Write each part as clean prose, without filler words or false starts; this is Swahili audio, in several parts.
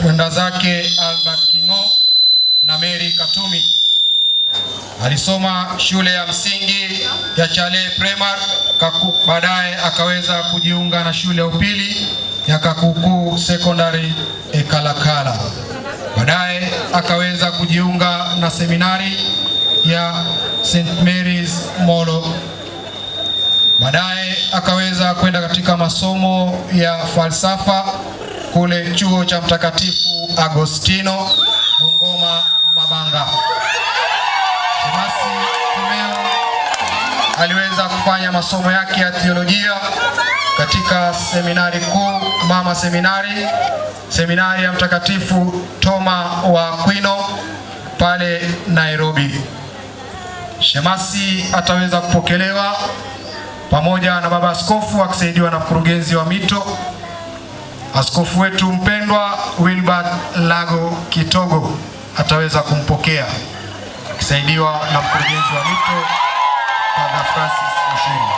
Mwenda zake Albert Kingo na Mary Katumi. Alisoma shule ya msingi ya Chale Primary, baadaye akaweza kujiunga na shule ya upili ya Kakuku Secondary Ekalakala. Baadaye akaweza kujiunga na seminari ya St. Mary's Molo. Baadaye akaweza kwenda katika masomo ya falsafa kule chuo cha Mtakatifu Agostino Bungoma Mabanga. Shemasi Kimeo aliweza kufanya masomo yake ya teolojia katika seminari kuu Mama Seminari, seminari ya Mtakatifu Toma wa Aquino pale Nairobi. Shemasi ataweza kupokelewa pamoja na baba askofu akisaidiwa na mkurugenzi wa mito, askofu wetu mpendwa Wilbert Lago Kitogo ataweza kumpokea akisaidiwa na mkurugenzi wa mito Father Francis Mushiri.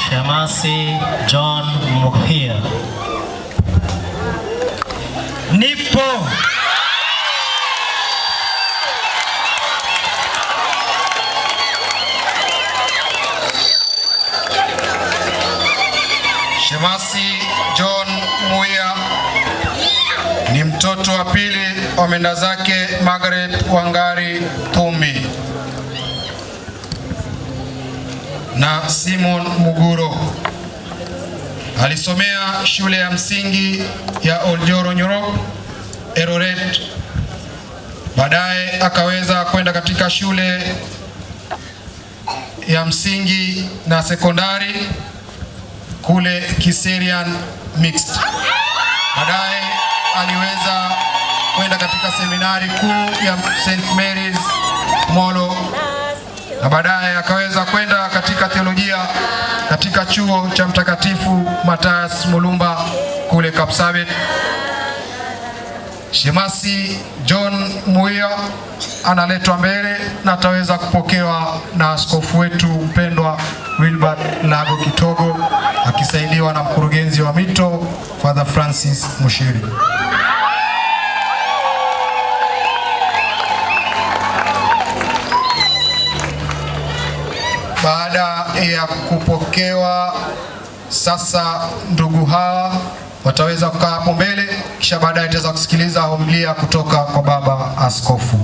Shemasi John Muhia. Nipo. Shemasi John Muhia ni mtoto wa pili wa mwenda zake Margaret Wangari Thumbi na Simon Muguro. Alisomea shule ya msingi ya Oljoro Nyoro Eroret. Baadaye akaweza kwenda katika shule ya msingi na sekondari kule Kiserian Mixed. Baadaye aliweza kwenda katika seminari kuu ya St. Mary's Molo, na baadaye akaweza kwenda katika teolojia katika chuo cha Mtakatifu Mathias Mulumba kule Kapsabet. Shemasi John Muhia analetwa mbele na ataweza kupokewa na askofu wetu mpendwa Wilbert Lago Kitogo akisaidiwa na mkurugenzi wa mito Father Francis Mushiri. Baada ya kupokewa, sasa ndugu hawa wataweza kukaa hapo mbele, kisha baadaye tutaweza kusikiliza homilia kutoka kwa baba askofu.